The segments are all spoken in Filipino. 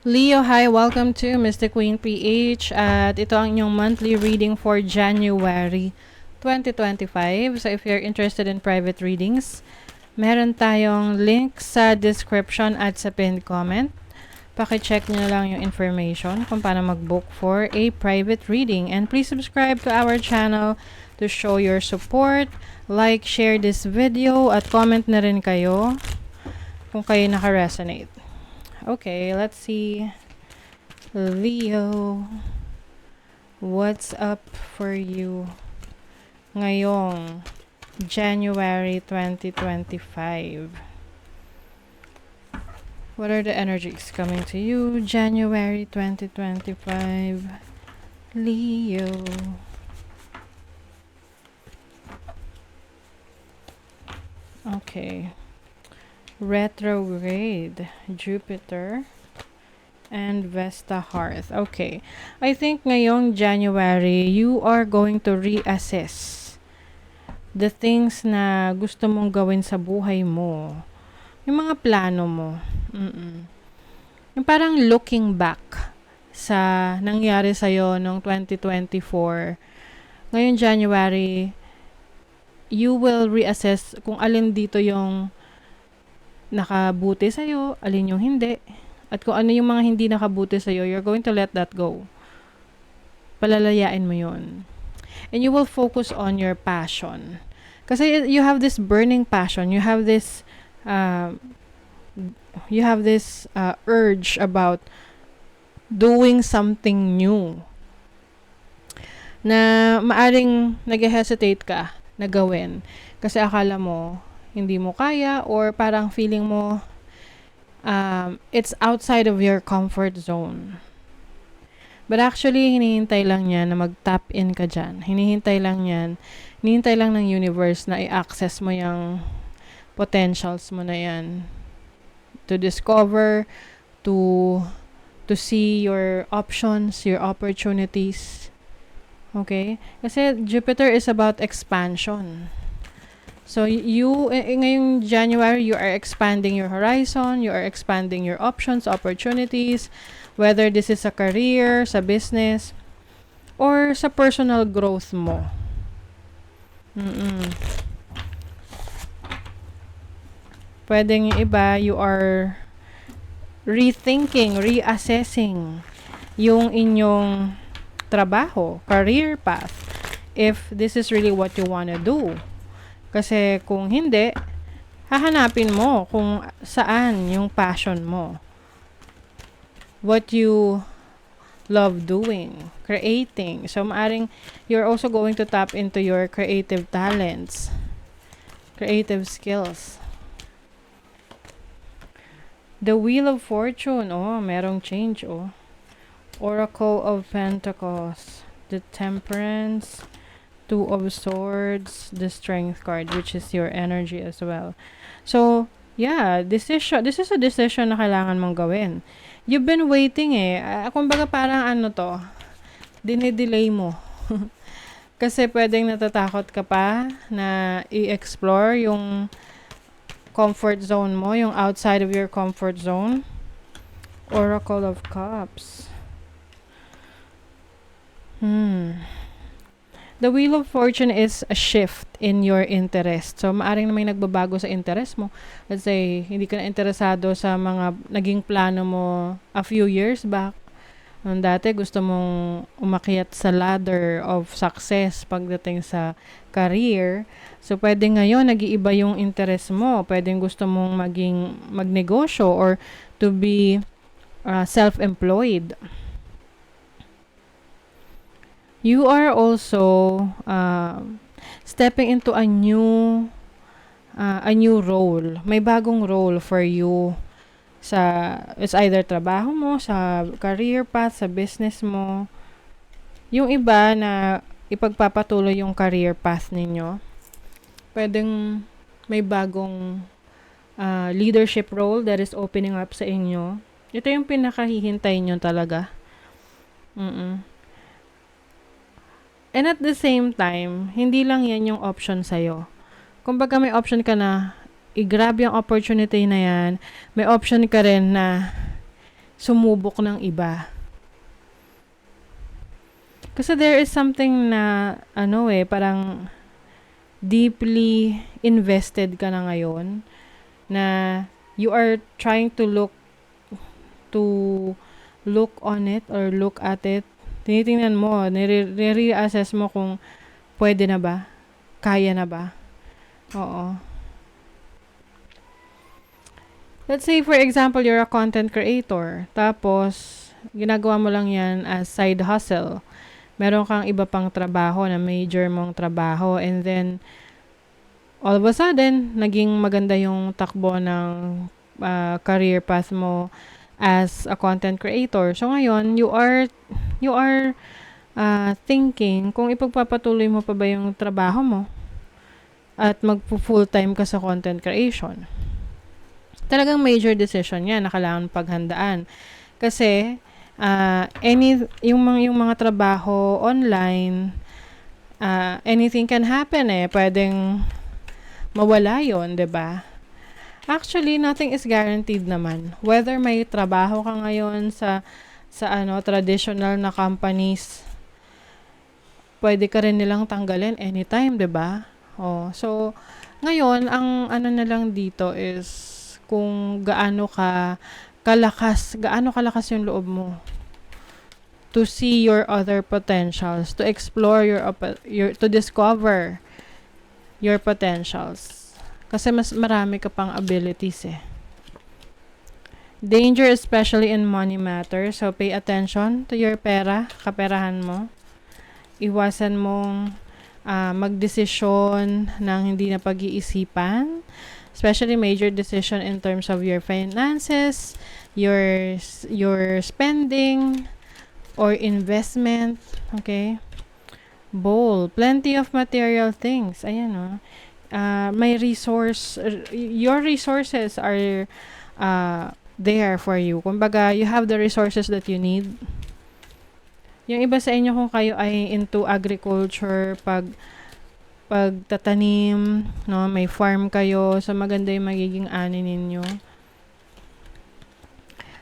Leo, hi! Welcome to Mystic Queen PH at ito ang inyong monthly reading for January 2025. So if you're interested in private readings, meron tayong link sa description at sa pinned comment. Paki-check nyo lang yung information kung paano mag-book for a private reading. And please subscribe to our channel to show your support. Like, share this video at comment na rin kayo kung kayo naka-resonate. Okay, let's see. Leo, what's up for you ngayong January 2025? What are the energies coming to you January 2025? Leo. Okay. Retrograde Jupiter and Vesta Hearth. Okay. I think ngayong January, you are going to reassess the things na gusto mong gawin sa buhay mo. Yung mga plano mo. Yung parang looking back sa nangyari sa'yo noong 2024. Ngayong January, you will reassess kung alin dito yung nakabuti sa'yo, alin yung hindi. At kung ano yung mga hindi nakabuti sa'yo, you're going to let that go. Palalayain mo yun. And you will focus on your passion. Kasi you have this burning passion. You have this urge about doing something new. Na maaring nag-hesitate ka na gawin. Kasi akala mo, hindi mo kaya or parang feeling mo it's outside of your comfort zone. But actually, hinihintay lang yan na mag-tap in ka dyan. Hinihintay lang ng universe na i-access mo yung potentials mo na yan. To discover, to see your options, your opportunities. Okay? Kasi Jupiter is about expansion. So, ngayong January, you are expanding your horizon, you are expanding your options, opportunities, whether this is a career, sa business, or sa personal growth mo. Pwedeng yung iba, you are rethinking, reassessing yung inyong trabaho, career path, if this is really what you wanna do. Kasi kung hindi, hahanapin mo kung saan yung passion mo. What you love doing, creating. So, maaring you're also going to tap into your creative talents, creative skills. The Wheel of Fortune, merong change, Oracle of Pentacles, the Temperance, Two of Swords, the Strength card, which is your energy as well. So, yeah, decision. This is a decision na kailangan mong gawin. You've been waiting kumbaga parang dinidelay mo. Kasi pwedeng natatakot ka pa na i-explore yung comfort zone mo, yung outside of your comfort zone. Oracle of Cups. The Wheel of Fortune is a shift in your interest. So, maaring na may nagbabago sa interest mo. Let's say, hindi ka na interesado sa mga naging plano mo a few years back. Dati, gusto mong umakyat sa ladder of success pagdating sa career. So, pwede ngayon, nag-iiba yung interest mo. Pwedeng gusto mong magnegosyo or to be self-employed. You are also stepping into a new role. May bagong role for you it's either trabaho mo, sa career path, sa business mo. Yung iba na ipagpapatuloy yung career path ninyo, pwedeng may bagong leadership role that is opening up sa inyo. Ito yung pinakahihintay nyo talaga. And at the same time, hindi lang yan yung option sa'yo. Kumbaga may option ka na i-grab yung opportunity na yan. May option ka rin na sumubok ng iba. Kasi there is something na, parang deeply invested ka na ngayon, na you are trying to look on it or look at it. Tinitingnan mo, nire-reassess mo kung pwede na ba, kaya na ba. Oo. Let's say, for example, you're a content creator. Tapos, ginagawa mo lang yan as side hustle. Meron kang iba pang trabaho na major mong trabaho. And then, all of a sudden, naging maganda yung takbo ng career path mo as a content creator. So, ngayon, you are thinking kung ipagpapatuloy mo pa ba yung trabaho mo at magpo-full time ka sa content creation. Talagang major decision yan na kailangan paghandaan. Kasi, yung mga trabaho online, anything can happen Pwedeng mawala yon, 'di ba? Actually, nothing is guaranteed naman. Whether may trabaho ka ngayon sa traditional na companies, pwede ka rin nilang tanggalin anytime, 'di ba? So ngayon ang na lang dito is kung gaano kalakas yung loob mo to see your other potentials, to explore to discover your potentials. Kasi mas marami ka pang abilities Danger, especially in money matters. So, pay attention to your kaperahan mo. Iwasan mong magdesisyon ng hindi na pag-iisipan. Especially major decision in terms of your finances, your spending, or investment. Okay? Bowl. Plenty of material things. Ayan, may your resources are there for you. Kumbaga, you have the resources that you need. Yung iba sa inyo kung kayo ay into agriculture, pagtatanim, may farm kayo, so maganda yung magiging ani ninyo.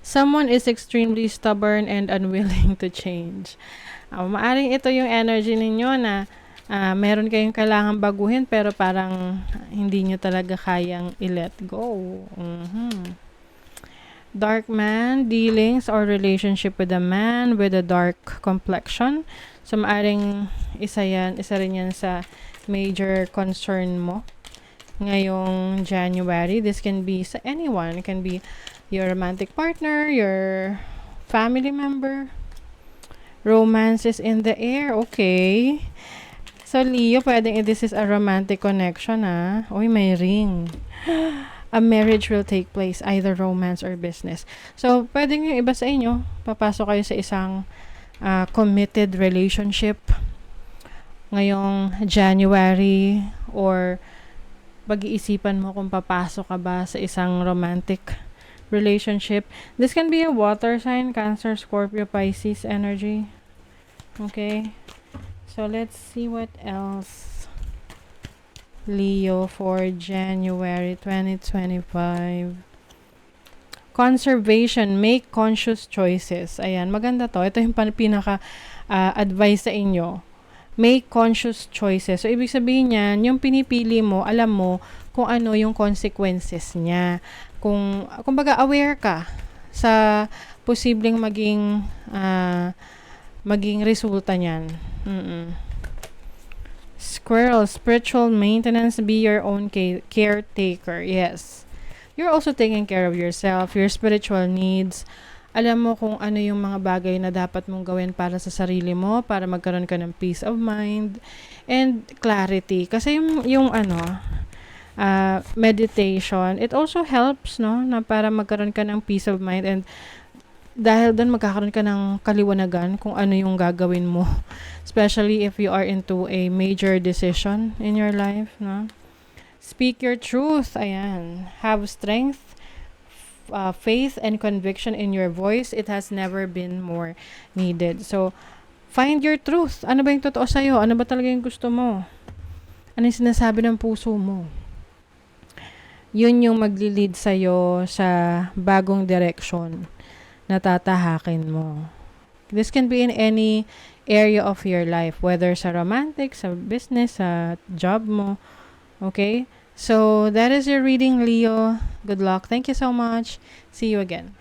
Someone is extremely stubborn and unwilling to change. Maaring ito yung energy ninyo na meron kayong kailangan baguhin pero parang hindi nyo talaga kayang i-let go. Dark man, dealings or relationship with a man with a dark complexion. So maaring isa rin yan sa major concern mo ngayong January. This can be sa anyone. It can be your romantic partner, your family member. Romance is in the air. Okay. So, Leo, this is a romantic connection, Uy, may ring. A marriage will take place, either romance or business. So, pwedeng yung iba sa inyo, papasok kayo sa isang committed relationship ngayong January, or pag-iisipan mo kung papasok ka ba sa isang romantic relationship. This can be a water sign, Cancer, Scorpio, Pisces energy. Okay. So, let's see what else. Leo for January 2025. Conservation. Make conscious choices. Ayan, maganda to. Ito yung pinaka-advice sa inyo. Make conscious choices. So, ibig sabihin niyan, yung pinipili mo, alam mo kung ano yung consequences niya. Kumbaga, aware ka sa posibleng maging resulta niyan. Squirrel, spiritual maintenance, be your own caretaker. Yes. You're also taking care of yourself, your spiritual needs. Alam mo kung ano yung mga bagay na dapat mong gawin para sa sarili mo, para magkaroon ka ng peace of mind and clarity. Kasi yung meditation, it also helps, na para magkaroon ka ng peace of mind, and dahil doon magkakaroon ka ng kaliwanagan kung ano yung gagawin mo. Especially if you are into a major decision in your life, Speak your truth. Ayan. Have strength, faith, and conviction in your voice. It has never been more needed. So, find your truth. Ano ba yung totoo sa'yo? Ano ba talaga yung gusto mo? Ano yung sinasabi ng puso mo? Yun yung magli-lead sa'yo sa bagong direction na tatahakin mo. This can be in any area of your life, whether sa romantic, sa business, sa job mo. Okay? So, that is your reading, Leo. Good luck. Thank you so much. See you again.